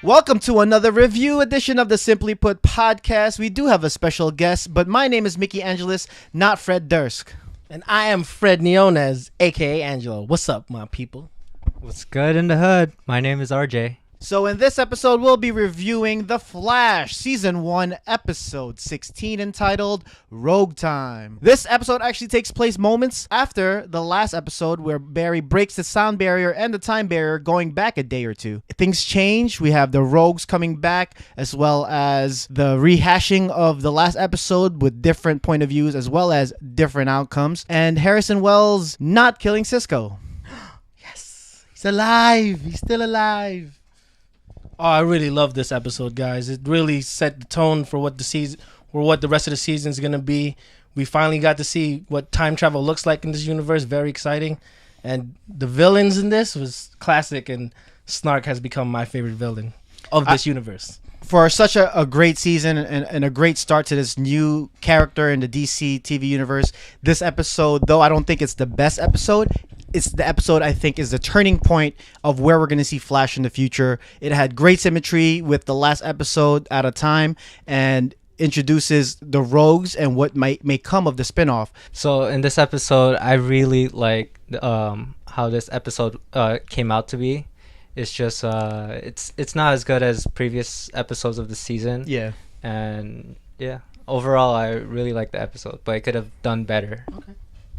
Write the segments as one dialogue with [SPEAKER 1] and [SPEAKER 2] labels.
[SPEAKER 1] Welcome to another review edition of the Simply Put podcast. We do have a special guest, but my name is Micki Angeles, not Fred Durst.
[SPEAKER 2] And I am Fred Niones, a.k.a. Angelo. What's up, my people?
[SPEAKER 3] What's good in the hood? My name is Arjay.
[SPEAKER 1] So in this episode, we'll be reviewing The Flash, Season 1, Episode 16, entitled Rogue Time. This episode actually takes place moments after the last episode where Barry breaks the sound barrier and the time barrier, going back a day or two. Things change. We have the Rogues coming back, as well as the rehashing of the last episode with different point of views, as well as different outcomes. And Harrison Wells not killing Cisco.
[SPEAKER 2] Yes, he's alive. He's still alive. Oh, I really love this episode, guys. It really set the tone for what the season, or what the rest of the season is gonna be. We finally got to see what time travel looks like in this universe. Very exciting, and the villains in this was classic. And Snark has become my favorite villain of this universe.
[SPEAKER 1] For such a great season and a great start to this new character in the DC TV universe, this episode, though I don't think it's the best episode, it's the episode I think is the turning point of where we're going to see Flash in the future. It had great symmetry with the last episode at a time and introduces the Rogues and what may come of the spinoff.
[SPEAKER 3] So in this episode, I really like how this episode came out to be. It's just it's not as good as previous episodes of the season.
[SPEAKER 1] Yeah.
[SPEAKER 3] And yeah, overall I really like the episode, but it could have done better.
[SPEAKER 2] Okay.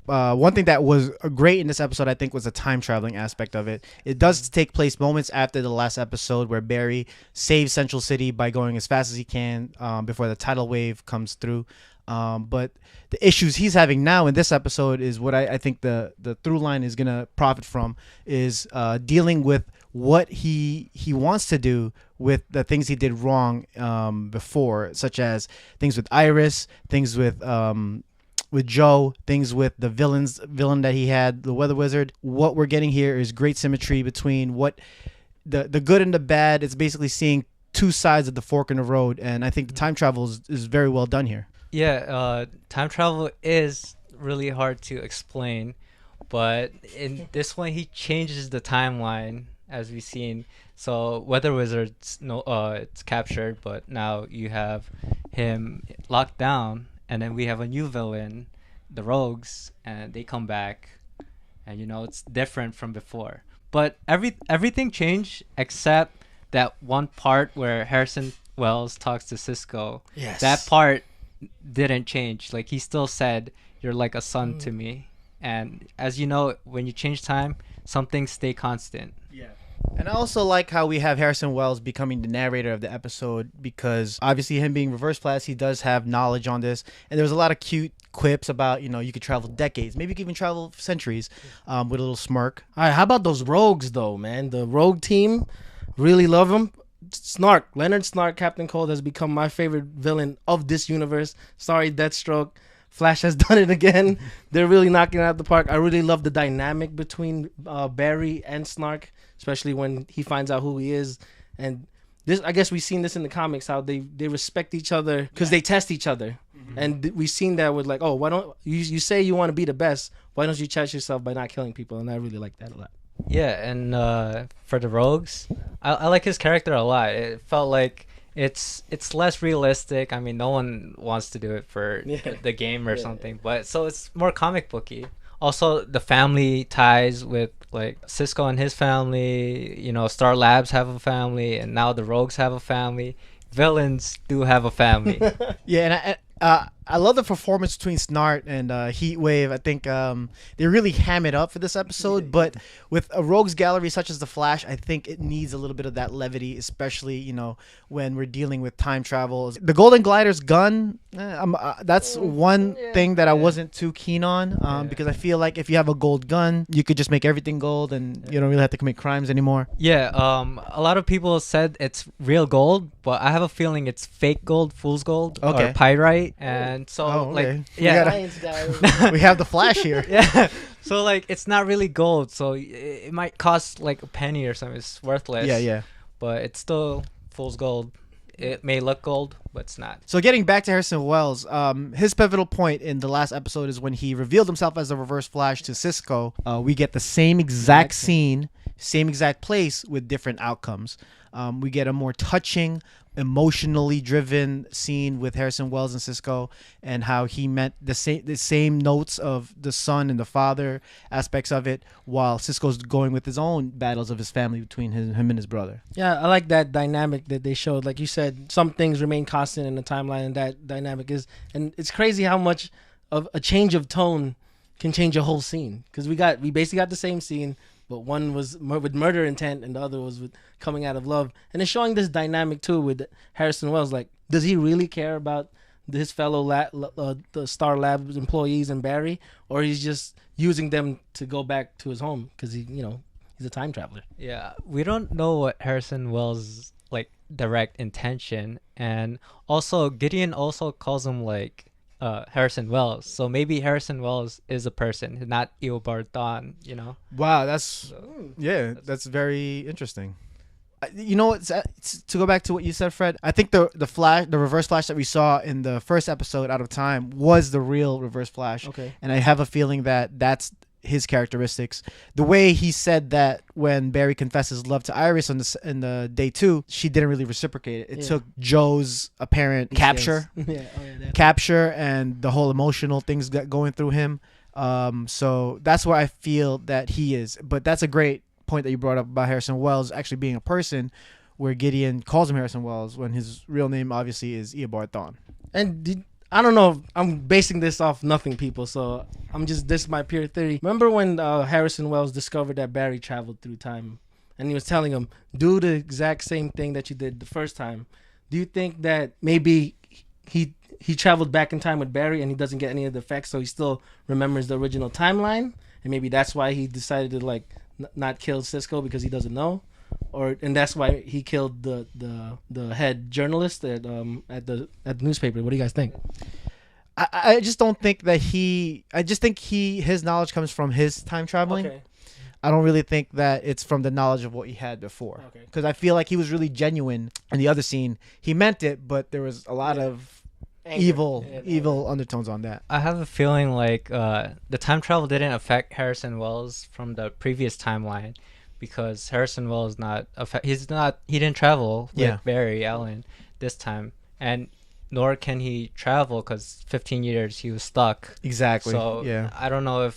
[SPEAKER 1] One thing that was great in this episode, I think, was the time traveling aspect of it. It does take place moments after the last episode where Barry saves Central City by going as fast as he can before the tidal wave comes through. But the issues he's having now in this episode is what I think the through line is going to profit from is dealing with what he wants to do with the things he did wrong before, such as things with Iris, things with Joe, things with the villain that he had, the Weather Wizard. What we're getting here is great symmetry between what the good and the bad. It's basically seeing two sides of the fork in the road, and I think the time travel is very well done here.
[SPEAKER 3] Yeah, time travel is really hard to explain, but in this one he changes the timeline as we've seen. So Weather Wizard's it's captured, but now you have him locked down. And then we have a new villain, the Rogues, and they come back, and it's different from before. But everything changed except that one part where Harrison Wells talks to Cisco.
[SPEAKER 2] Yes.
[SPEAKER 3] That part didn't change. Like, he still said, "You're like a son to me." And as you know, when you change time, some things stay constant.
[SPEAKER 1] Yeah. And I also like how we have Harrison Wells becoming the narrator of the episode, because obviously him being Reverse Flash, he does have knowledge on this. And there was a lot of cute quips about, you could travel decades. Maybe you could even travel centuries with a little smirk.
[SPEAKER 2] All right, how about those Rogues, though, man? The Rogue team, really love them. Snark, Leonard Snark, Captain Cold, has become my favorite villain of this universe. Sorry, Deathstroke. Flash has done it again. They're really knocking it out of the park. I really love the dynamic between Barry and Snark, especially when he finds out who he is. And this, I guess we've seen this in the comics, how they respect each other because they test each other. Mm-hmm. And we've seen that with like, oh, why don't you say you want to be the best? Why don't you test yourself by not killing people? And I really like that a lot.
[SPEAKER 3] Yeah, and for the Rogues, I like his character a lot. It felt like it's less realistic. I mean, no one wants to do it for the game or something, but so it's more comic booky. Also, the family ties with like Cisco and his family. Star Labs have a family, and now the Rogues have a family. Villains do have a family.
[SPEAKER 1] Yeah, and I love the performance between Snart and Heatwave. I think they really ham it up for this episode. But with a Rogues gallery such as The Flash, I think it needs a little bit of that levity, especially, when we're dealing with time travel. The Golden Glider's gun, that's one thing that I wasn't too keen on because I feel like if you have a gold gun, you could just make everything gold and you don't really have to commit crimes anymore.
[SPEAKER 3] Yeah, a lot of people said it's real gold, but I have a feeling it's fake gold, fool's gold, or pyrite. And so we
[SPEAKER 1] have the Flash here.
[SPEAKER 3] Yeah, so like it's not really gold, so it might cost like a penny or something. It's worthless.
[SPEAKER 1] Yeah.
[SPEAKER 3] But it's still fool's gold. It may look gold, but it's not.
[SPEAKER 1] So getting back to Harrison Wells, his pivotal point in the last episode is when he revealed himself as the Reverse Flash to Cisco. We get the same exact scene, same exact place with different outcomes. We get a more touching, emotionally driven scene with Harrison Wells and Cisco, and how he met the same notes of the son and the father aspects of it, while Cisco's going with his own battles of his family between him and his brother.
[SPEAKER 2] Yeah, I like that dynamic that they showed. Like you said, some things remain constant in the timeline, and that dynamic is, and it's crazy how much of a change of tone can change a whole scene. Because we basically got the same scene, but one was with murder intent and the other was with coming out of love. And it's showing this dynamic too with Harrison Wells. Like, does he really care about his fellow the Star Labs employees and Barry, or he's just using them to go back to his home because he's a time traveler?
[SPEAKER 3] Yeah, we don't know what Harrison Wells' like direct intention, and also Gideon also calls him like Harrison Wells, so maybe Harrison Wells is a person, not Eobard Thawne,
[SPEAKER 1] Wow, that's very interesting. You know what? To go back to what you said, Fred, I think the Reverse Flash that we saw in the first episode, Out of Time, was the real Reverse Flash.
[SPEAKER 2] Okay.
[SPEAKER 1] And I have a feeling that that's his characteristics. The way he said that when Barry confesses love to Iris in the day 2, she didn't really reciprocate it. It took Joe's apparent capture and the whole emotional things going through him. So that's where I feel that he is. But that's a great point that you brought up about Harrison Wells actually being a person, where Gideon calls him Harrison Wells when his real name obviously is Eobard Thawne.
[SPEAKER 2] And I don't know if I'm basing this off nothing, people, so this is my pure theory. Remember when Harrison Wells discovered that Barry traveled through time, and he was telling him, do the exact same thing that you did the first time? Do you think that maybe he traveled back in time with Barry and he doesn't get any of the effects, so he still remembers the original timeline, and maybe that's why he decided to like not kill Cisco because he doesn't know? And that's why he killed the head journalist at the newspaper. What do you guys think?
[SPEAKER 1] I just don't think that I just think his knowledge comes from his time traveling.
[SPEAKER 2] Okay.
[SPEAKER 1] I don't really think that it's from the knowledge of what he had before. Because I feel like he was really genuine in the other scene. He meant it, but there was a lot of evil undertones on that.
[SPEAKER 3] I have a feeling like the time travel didn't affect Harrison Wells from the previous timeline, because Harrison Wells he didn't travel with Barry Allen this time, and nor can he travel because 15 years he was stuck.
[SPEAKER 1] Exactly.
[SPEAKER 3] So I don't know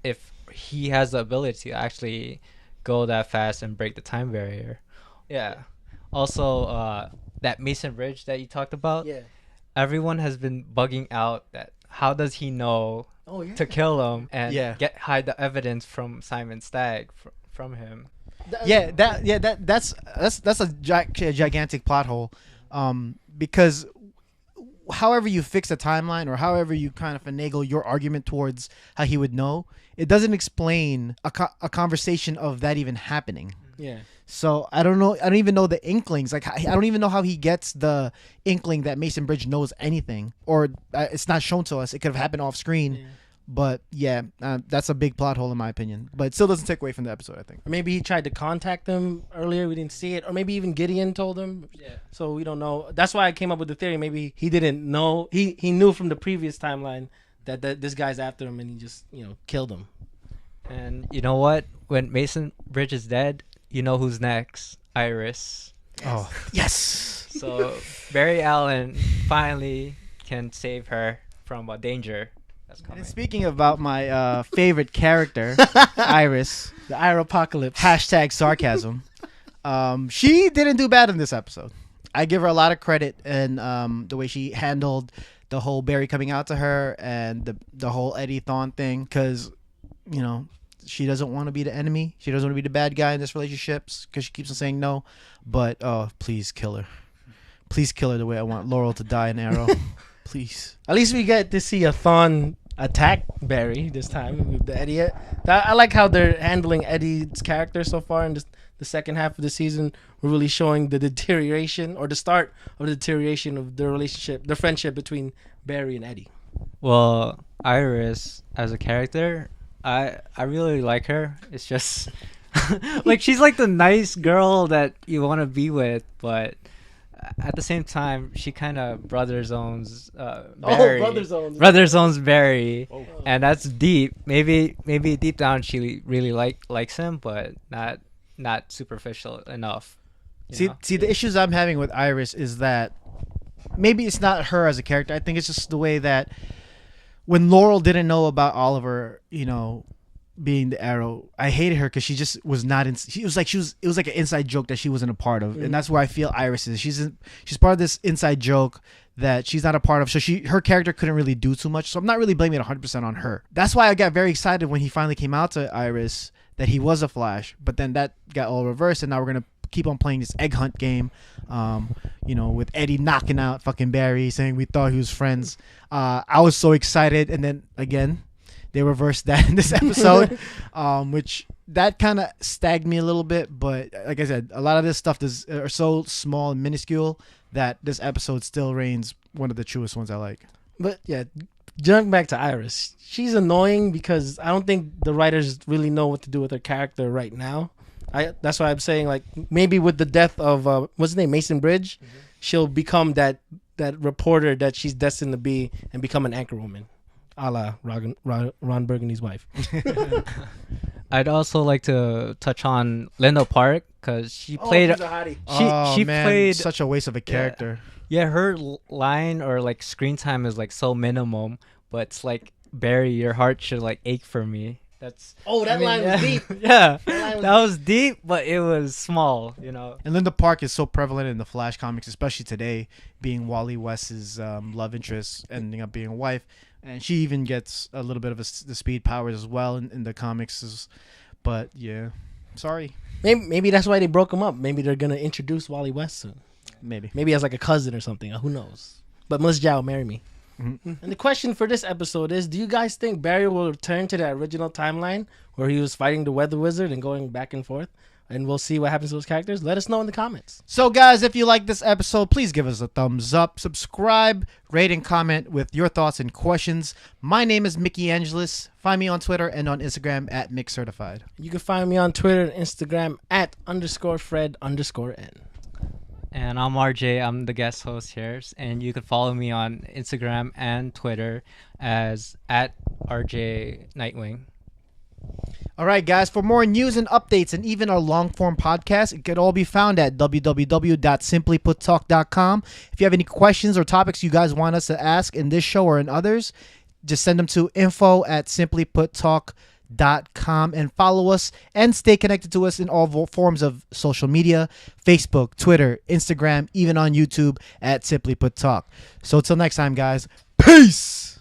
[SPEAKER 3] if he has the ability to actually go that fast and break the time barrier. Yeah. Also, that Mason Bridge that you talked about.
[SPEAKER 2] Yeah.
[SPEAKER 3] Everyone has been bugging out that how does he know to kill him and hide the evidence from Simon Stagg from him.
[SPEAKER 1] That's a gigantic plot hole, because however you fix a timeline or however you kind of finagle your argument towards how he would know, it doesn't explain a conversation of that even happening.
[SPEAKER 2] Yeah.
[SPEAKER 1] So I don't know. I don't even know the inklings. Like, I don't even know how he gets the inkling that Mason Bridge knows anything, or it's not shown to us. It could have happened off screen. Yeah. But that's a big plot hole in my opinion. But it still doesn't take away from the episode, I think.
[SPEAKER 2] Or maybe he tried to contact them earlier. We didn't see it. Or maybe even Gideon told him. Yeah. So we don't know. That's why I came up with the theory. Maybe he didn't know. He knew from the previous timeline that this guy's after him, and he just killed him.
[SPEAKER 3] And you know what? When Mason Bridge is dead, you know who's next? Iris.
[SPEAKER 1] Oh, yes.
[SPEAKER 3] So Barry Allen finally can save her from a danger that's coming.
[SPEAKER 1] And speaking about my favorite character, Iris,
[SPEAKER 2] the Iropocalypse.
[SPEAKER 1] # sarcasm. She didn't do bad in this episode. I give her a lot of credit in the way she handled the whole Barry coming out to her and the whole Eddie Thawne thing, because she doesn't want to be the enemy. She doesn't want to be the bad guy in this relationship because she keeps on saying no. But please kill her. Please kill her the way I want Laurel to die in Arrow. Please.
[SPEAKER 2] At least we get to see a Thawne attack Barry this time with the Eddie. I like how they're handling Eddie's character so far in the second half of the season. We're really showing the deterioration, or the start of the deterioration of the relationship, the friendship between Barry and Eddie.
[SPEAKER 3] Well, Iris as a character, I really like her. It's just like she's like the nice girl that you want to be with, but at the same time, she kind of brother zones Barry.
[SPEAKER 2] brother zones.
[SPEAKER 3] Brother zones Barry,
[SPEAKER 2] Oh.
[SPEAKER 3] and that's deep. Maybe deep down she really likes him, but not superficial enough. you know?
[SPEAKER 1] See, the issues I'm having with Iris is that maybe it's not her as a character. I think it's just the way that when Laurel didn't know about Oliver, being the Arrow, I hated her because she just was not in. It was like an inside joke that she wasn't a part of, and that's where I feel Iris is. She's part of this inside joke that she's not a part of. So her character couldn't really do too much. So I'm not really blaming it 100% on her. That's why I got very excited when he finally came out to Iris that he was a Flash. But then that got all reversed, and now we're gonna keep on playing this egg hunt game, with Eddie knocking out fucking Barry, saying we thought he was friends. I was so excited, and then again, they reversed that in this episode, which that kind of stagged me a little bit. But like I said, a lot of this stuff are so small and minuscule that this episode still reigns one of the truest ones I like.
[SPEAKER 2] But yeah, jumping back to Iris, she's annoying because I don't think the writers really know what to do with her character right now. That's why I'm saying, like, maybe with the death of what's his name, Mason Bridge, she'll become that reporter that she's destined to be and become an anchor woman, a la Ron Burgundy's wife.
[SPEAKER 3] I'd also like to touch on Linda Park because she played.
[SPEAKER 2] She's a hottie.
[SPEAKER 3] She
[SPEAKER 1] man,
[SPEAKER 3] played
[SPEAKER 1] such a waste of a character.
[SPEAKER 3] Yeah, her line or like screen time is like so minimum, but it's like, Barry, your heart should like ache for me. That's
[SPEAKER 2] That line was deep.
[SPEAKER 3] Yeah,
[SPEAKER 2] That
[SPEAKER 3] that was deep, but it was small,
[SPEAKER 1] And Linda Park is so prevalent in the Flash comics, especially today, being Wally West's love interest, ending up being a wife. And she even gets a little bit of the speed powers as well in the comics. But yeah, sorry.
[SPEAKER 2] Maybe that's why they broke him up. Maybe they're going to introduce Wally West soon.
[SPEAKER 1] Maybe
[SPEAKER 2] as like a cousin or something. Who knows? But Melissa Zhao, marry me.
[SPEAKER 1] Mm-hmm.
[SPEAKER 2] And the question for this episode is, do you guys think Barry will return to that original timeline where he was fighting the Weather Wizard and going back and forth? And we'll see what happens to those characters. Let us know in the comments.
[SPEAKER 1] So guys, if you like this episode, please give us a thumbs up, subscribe, rate, and comment with your thoughts and questions. My name is Micki Angeles. Find me on Twitter and on Instagram at MickCertified.
[SPEAKER 2] You can find me on Twitter and Instagram at _Fred_N.
[SPEAKER 3] And I'm Arjay. I'm the guest host here, and you can follow me on Instagram and Twitter as at RJ Nightwing.
[SPEAKER 1] All right, guys, for more news and updates and even our long-form podcast, it could all be found at www.simplyputtalk.com. If you have any questions or topics you guys want us to ask in this show or in others, just send them to info@simplyputtalk.com and follow us and stay connected to us in all forms of social media, Facebook, Twitter, Instagram, even on YouTube at Simply Put Talk. So until next time, guys, peace!